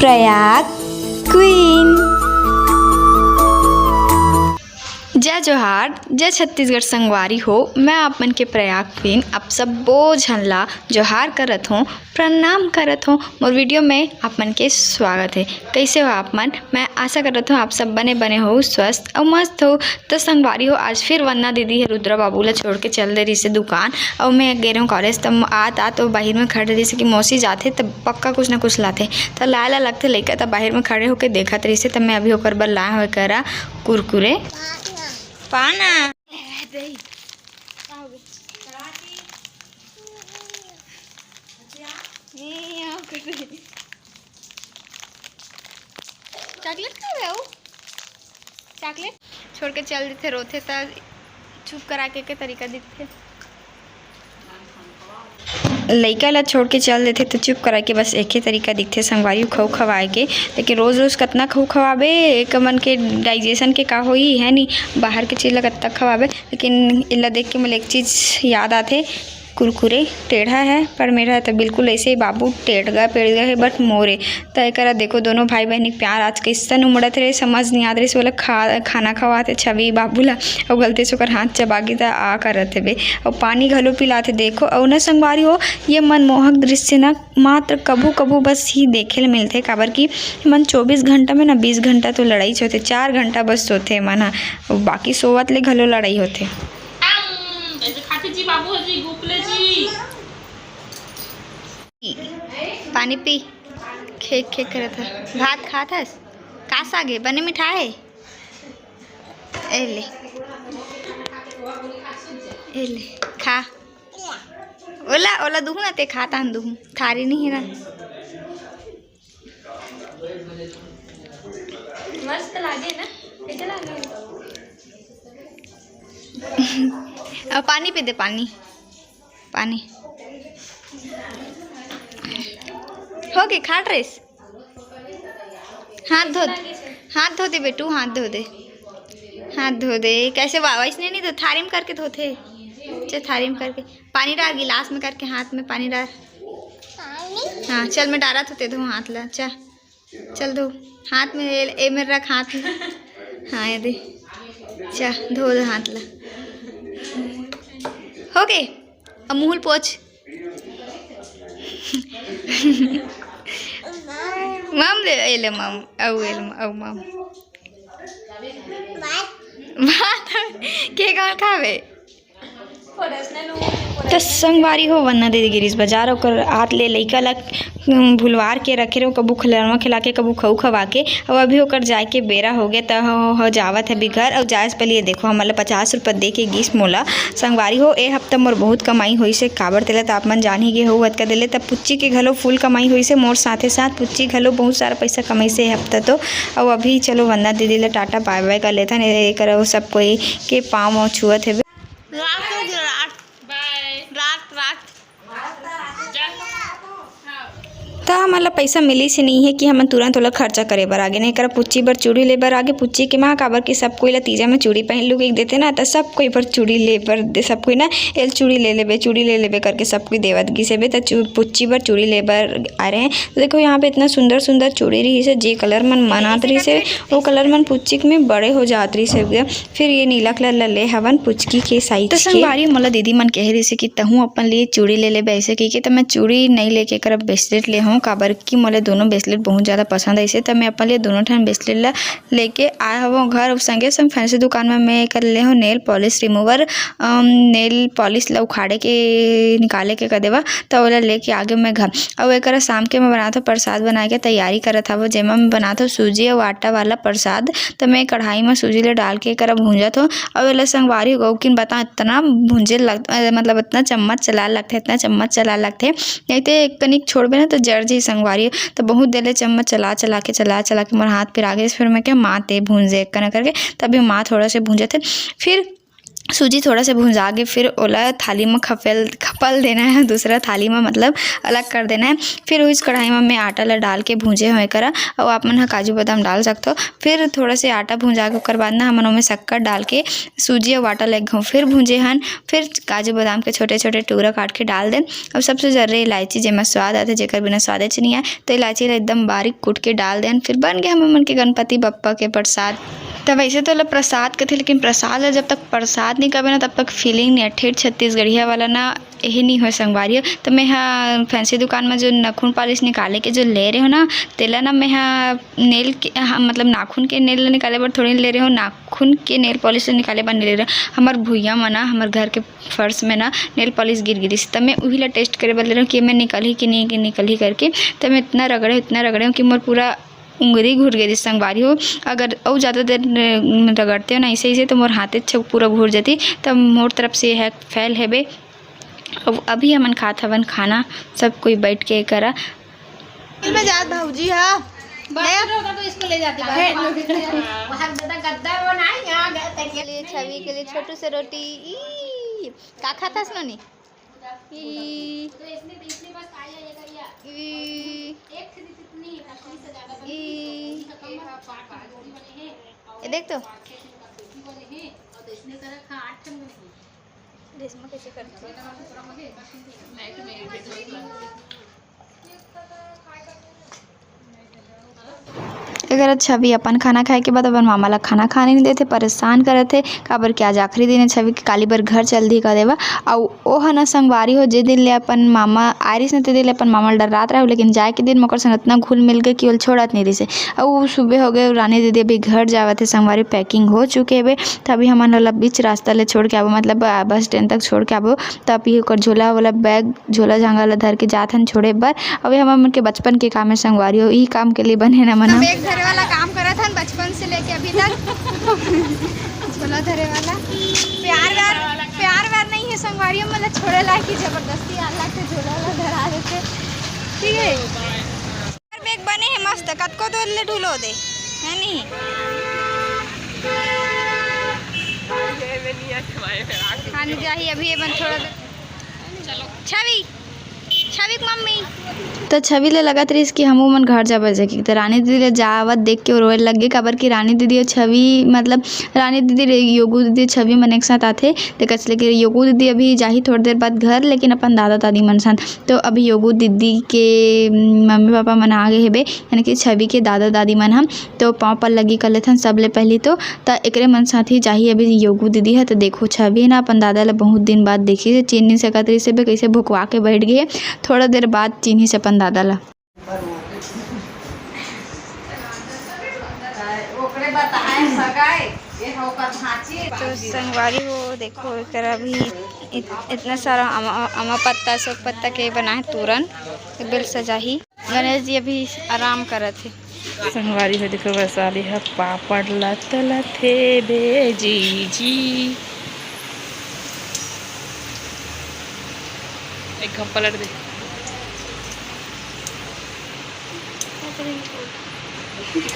Prayag queen. जय जोहार, जय छत्तीसगढ़ संगवारी हो। मैं आप मन के प्रयाग क्वीन आप सब बो झनला जोहार करत हूँ, प्रणाम करत हूँ। मोर वीडियो में आप मन के स्वागत है। कैसे हो आप मन? मैं आशा करत हूँ आप सब बने हो, स्वस्थ और मस्त हो। तो संगवारी हो, आज फिर वंदना दीदी है रुद्रा बाबू ला छोड़ के चल दे रही से दुकान और मैं गे रही हूँ कॉलेज। तब आ तो बाहर में खड़े रही से कि मौसी जाते तब पक्का कुछ ना कुछ लाते। तो लाए लगते लइका तब बाहर में खड़े होकर देखत रही से। तब मैं अभी होकर बर लाए हुए करा कुरकुरे पाना चॉकलेट खा रहे हो? चॉकलेट छोड़ के चल देते, रोते तो चुप करा के तरीका दिखते। लइका ला छोड़ के चल देते तो चुप करा के बस एक ही तरीका दिखते संगवारी खऊ खवाए के। लेकिन रोज़ रोज़ कतना खऊ खवाबे, एक मन के डाइजेशन के का होई है नी, बाहर के चीज़ ला कतना खवाबे। लेकिन इला देख के मुझे एक चीज़ याद आते, कुरकुरे टेढ़ा है पर मेरा है तो बिल्कुल ऐसे ही बाबू टेढ़ गया पेड़ गया है बट मोरे। तो एक देखो दोनों भाई बहन प्यार आज कैसा उमड़त रहे, समझ नहीं आत रही से बोला खाना खवाते छवि बाबू ला और गलती से हाथ चबागी तो आ करत है बे और पानी घलो पिलाते। देखो और न संगवारी हो, ये मनमोहक दृश्य ना मात्र कभू कभू बस ही देखे मिलते। काबर की मन 24 घंटा में ना 20 घंटा तो लड़ाई होते, 4 घंटा बस सोते मन हा, बाकी सोवत ले घलो लड़ाई होते। पानी पी खेक खेक करत है। भात खात हस का सागे बने मिठाई ए ले खा। ओला ओला दूहू ना ते खाता हम दूहू थारी नहीं है ना। मस्त लागे ना, कैसे लागे? अब पानी पी दे, पानी पानी हो गए खा ड्रेस। हाथ धो दे बेटू, हाथ धो दे, हाथ धो दे। कैसे वैसने नहीं तो थारी में करके धोते। चल थारी में करके पानी डाल, गिलास में करके हाथ में पानी डाल। हाँ चल मैं डाला तो धो हाथ ला। चल धो हाथ में, ए में रख हाथ में। हाँ ये दे, चल धो दे हाथ ला। हो गए अब मुँह पोछ। मम ले एले मम औ मम बात के गाल खावे। तो संगवारी हो वन्ना दे गिरीश बाजार ओकर हाथ ले लइका ला भुलवार के रखे रहो, कबू खिलौना खिला के कबू खऊ खवा के। और अभी होकर जाए के बेरा हो गया तो हो जावत है भी घर। और जाए से पहले ये देखो हमारे 50 रुपये दे के गीस मोला संगवारी हो। ए हफ्ता मोर बहुत कमाई हुई से, काबर तेला तो आप मन जान ही गे हो का दिले। तब पुच्ची के घलो फुल कमाई हुई से, मोर साथे साथ पुच्ची घलो बहुत सारा पैसा कमाई से हफ्ता। तो और अभी चलो वंदना दीदी ला टाटा बाय बाय कर लेता नहीं करो सब कोई के पाँव छुअत है। तो हमारा पैसा मिली से नहीं है कि हम तुरंत वाला खर्चा करे बर आगे नहीं करा। पुच्ची बर चूड़ी ले बर आगे, पुच्ची के माँ काबर की सब कोई ला तीजा में चूड़ी पहन लू एक देते ना, तो सब कोई पर चूड़ी ले बर दे, सब कोई ना एल चूड़ी ले लेबे करके सब कोई देवत गी से बे। तो पुच्ची बर चूड़ी ले बर आ रहे हैं। तो देखो यहाँ पे इतना सुंदर सुंदर चूड़ी रही से, जे कलर मन मनात रही से वो कलर मन पुच्ची में बड़े हो जात रही से। फिर ये नीला कलर ले हवन पुचकी के साइज। तो संगवारी मोला दीदी मन कह रही से कि तहूँ अपन लिए चूड़ी ले ले ऐसे की। तो मैं चूड़ी नहीं लेके कर ब्रेसलेट ले हूँ, काबर की मोले दोनों ब्रेसलेट बहुत ज़्यादा पसंद है। इसे तब मैं अपन लिए दोनों ठन ब्रेसलेट ला लेके आया हूँ घर। संगे संग फैंसी दुकान में मैं कर ले हूँ nail polish remover, nail polish ला उखाड़े के निकाले के कर देवा। तो वाला लेके आगे मैं घर। और एक शाम के मैं बनाता प्रसाद बना के तैयारी करत हूँ, जेमा मैं बनाता हूँ सूजी और आटा वाला प्रसाद। तो मैं कढ़ाई में सूजी ले डाल के कर भूंजत हूँ। और वाला संगवारी हो कि बता इतना भूंजे लगता, मतलब इतना चम्मच चला लगते, इतना चम्मच चला लगते नहीं तो एक कनिक छोड़बे ना तो जड़ जी संगवारी। तो बहुत देर चम्मच चला के मोर हाथ फिर आगे। फिर मैं क्या माँ ते भूंजे करके, तभी माँ थोड़ा से भूंजे थे। फिर सूजी थोड़ा सा भुंजा के फिर ओला थाली में खपल देना है, दूसरा थाली में मतलब अलग कर देना है। फिर उस कढ़ाई में मैं आटा ला डाल के भूंजे हुए करा और आप मन काजू बादाम डाल सकते हो। फिर थोड़ा से आटा भुंजा के ओकर बाद ना हमन ओमे शक्कर डाल के सूजी और आटा लग फिर भूंजे हन। फिर काजू बादाम के छोटे छोटे टुकड़ा काट के डाल दें। अब सबसे ज़रूरी इलायची जेमा स्वाद आते, जेकर बिना स्वादे च नहीं आए तो इलायची एकदम बारीक कूट के डाल दें। फिर बन गया हमन के गणपति बप्पा के प्रसाद। तब वैसे तो प्रसाद के थे, लेकिन प्रसाद जब तक प्रसाद नहीं करबे ना तब तक फीलिंग नहीं। ठेठ छत्तीसगढ़िया वाला ना यही नहीं हो संगवारी। तो मैं हाँ फैंसी दुकान में जो नाखून पॉलिश निकाले के जो ले रहे हो ना तेला ना मैं हाँ नेल के मतलब नाखून के नेल निकाले पर थोड़ी ले रहे हो, नाखून के नेल पॉलिश निकाले पर नहीं ले रहे। हमार भुइया में ना हमारे घर के फर्श में ना नेल पॉलिश गिर गिरी, तब मैं वही ला टेस्ट करे बर ले रहा हूँ कि मैं निकल ही कि नहीं निकल ही करके। तब मैं इतना रगड़े हूँ कि मोर पूरा उंगली घुर गई संगवारी हो। अगर और ज़्यादा देर रगड़ते हो ना ऐसे तो मोर हाथे पूरा घुर जाती। तब मोर तरफ से है फैल है बे। अब अभी हमन खात हवन खाना, सब कोई बैठ के करा में जात भौजी हा तो इसको ले जाते छवि के लिए छोटू से रोटी का खाता सुनी देख तो कैसे करते अगर छवि अपन खाना खाए के बाद अपन मामा ला खाना खाने नहीं देते, परेशान करे थे काबर के आज आखिरी दिन है छवि के काली बर घर चल दी का देवा। और ओ हना संगवारी हो जे दिन ले अपन मामा आरिस ने ते दिन ले अपन मामा डर रात रहे, लेकिन जाए के दिन मकर संग इतना घुल मिल गए कि वो छोड़त नहीं रही। और सुबह हो गए, रानी दीदी अभी घर जावा थे, संगवारी पैकिंग हो चुके है तभी हमन ला बीच रास्ता ले छोड़ के आबो, मतलब बस स्टैंड तक छोड़ के आबो। तब ही ओकर झोला वाला बैग झोला झांगा ला धर के जात हन छोड़े बर। अभी हम के बचपन के काम है संगवारी हो, यही काम के लिए बने ना मना वाला काम करा था बचपन से लेके अभी तक। झोला धरे वाला प्यार वार नहीं है संगवारियों में, मतलब छोड़े ला की जबरदस्ती आला के झोला वाला धरा देते। ठीक है बैग बने हैं मस्त, कतको तो ले ढूलो दे है नहीं। खाने जाही अभी बन थोड़ा छवि मम्मी तो छवि ले लगत रही कि हमू मन घर जाबे जाके। तो रानी दीदी ले जावत देख के रोए लग गए, काबर कि रानी दीदी और छवि मतलब रानी दीदी योगू दीदी छवि मन एक साथ आते। तो कचले कि योगू दीदी अभी जाही थोड़ी देर बाद घर, लेकिन अपन दादा दादी मन साथ। तो अभी योगू दीदी के मम्मी पापा मन आ गए हेबे, यानी कि छवि के दादा दादी मन हम तो पाँव पर लगी कर लेथन सब ले पहली। तो एकरे मन साथ ही जाही अभी योगू दीदी है। तो देखो छवि ना अपन दादा ला बहुत दिन बाद देखी से चीन नहीं सकत रही से कैसे भुकवा के बैठ गई। थोड़ा देर बाद चिन्ही से अपन दादा ला तो संगवारी हो देखो एक अभी इतना सारा अमा पत्ता सोक पत्ता के बना है तोरन बिल सजाही। गणेश जी अभी आराम करत थे। संगवारी हो देखो वैसाली है पापड़ लतल थे बेजी जी एक कप पलट दे।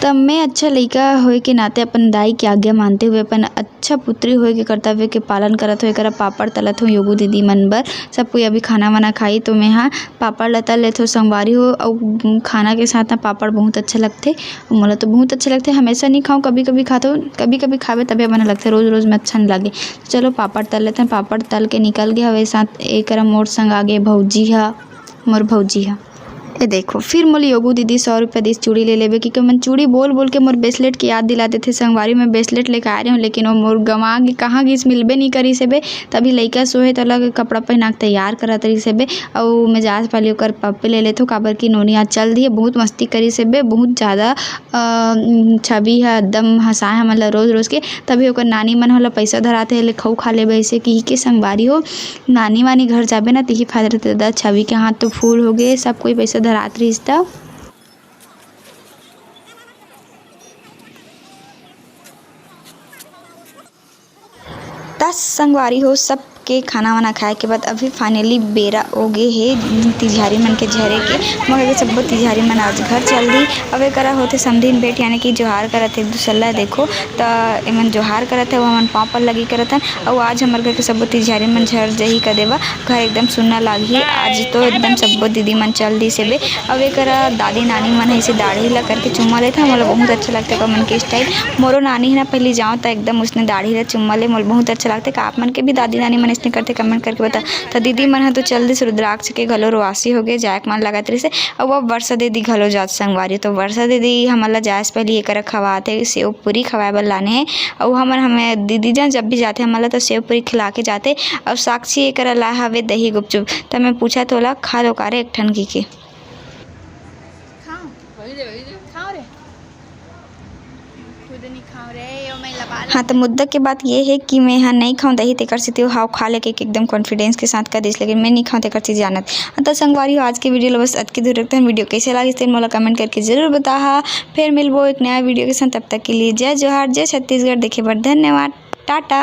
तब मैं अच्छा लड़का होए के नाते अपन दाई के आज्ञा मानते हुए अपन अच्छा पुत्री होए के कर्तव्य के पालन करत हुए करा पापड़ तलत हो योगू दीदी मन बर। सब कोई अभी खाना वाना खाई तो मैं हाँ पापड़ लता लेत हो संगवारी हो। और खाना के साथ ना पापड़ बहुत अच्छा लगते, मोला तो बहुत अच्छे लगते। हमेशा नहीं खाऊँ, कभी कभी खाता हूँ, कभी कभी खावे तभी मन लगता है, रोज़ रोज़ में अच्छा नहीं लगे। चलो पापड़ तल लेते हैं। पापड़ तल के निकल गया हवे साथ एक मोर संग आगे भौजी हा मोर भौजी हा। ये देखो फिर मोली योगू दीदी 100 रुपये दी चूड़ी ले लेबे, क्योंकि मैं चूड़ी बोल बोल के मोर ब्रेसलेट की याद दिलाते थे। संगवारी में ब्रेसलेट लेकर आ रहे हूँ, लेकिन वो मोर गंवा के कहाँ गिस मिलबे नहीं करी से बे। तभी लइका सोहे तो अलग कपड़ा पहना के तैयार करत रही से बे। और मिजाज पाली ओकर पप्पे ले लेते हो, काबर की नोनी आज चल दी है, बहुत मस्ती करी से बे, बहुत ज़्यादा छवि है एकदम हंसाए है मतलब रोज़ रोज़ के। तभी ओकर नानी मन होला पैसा धराते है ले खाऊ खा लेबे ऐसे कि के संगवारी हो नानी वानी घर जाबे ना तिही फायदा रहते। दादा छवि के हाथ तो फूल हो गए, सब कोई पैसा धरात रही तब। दस संगवारी हो सब के खाना वाना खाए के बाद अभी फाइनली बेरा हो गए है तिजहारी मन के झरे के। मगर सब तिजहारी मन आज घर चल दी। अब करा होते समधीन बेट यानी कि जोहार करत एक दूसरा देखो तो एमन जोहार करत है वो हमन पाँव पर लगी करत हैं। और आज हमारे घर के सब तिजहारी मन झर जही कर देवा घर एकदम सुनना लागी। आज तो एकदम सब दीदी मन चल दी से बे। अब करा दादी नानी मन ऐसे दाढ़ी ला करके चुम्मा लेते हैं। मोला बहुत अच्छा लगता है मन के स्टाइल। मोरो नानी है ना पहले जाऊँ तो एकदम उसने दाढ़ी ला चुम्मा ले मोला बहुत अच्छा लगता है। आप मन के भी दादी नानी मन इसने करते कमेंट करके बता। तो दीदी मन है तो चल दी रुद्राक्ष के घलो रोआसी हो गए जायक मन लगा तरी से। और वो वर्षा दीदी घलो जात संगवारी तो वर्षा दीदी हमला जाए से पहले ये कर खवाते सेव पूरी खवाए बर लाने हैं। और हमें दीदी जान जब भी जाते हमला तो सेव पूरी खिला के जाते। और साक्षी ये कर ला हवे दही गुपचुप तो मैं पूछा तो ला खा लो कारे एक ठन की के हाँ। तो मुद्दा के बात ये है कि मैं यहाँ नहीं खाऊँ दही तेकर से हाव खा लेके एकदम कॉन्फिडेंस के साथ कर दिस लेकिन मैं नहीं खाऊँ तेकर से जानत। तो संगवारी आज के वीडियो बस अत के दूर रखते हैं। वीडियो कैसे लगी इस मोला कमेंट करके जरूर बता। फिर मिलबो एक नया वीडियो के साथ। तब तक के लिए जय जोहार जय छत्तीसगढ़। देखे बर धन्यवाद। टाटा।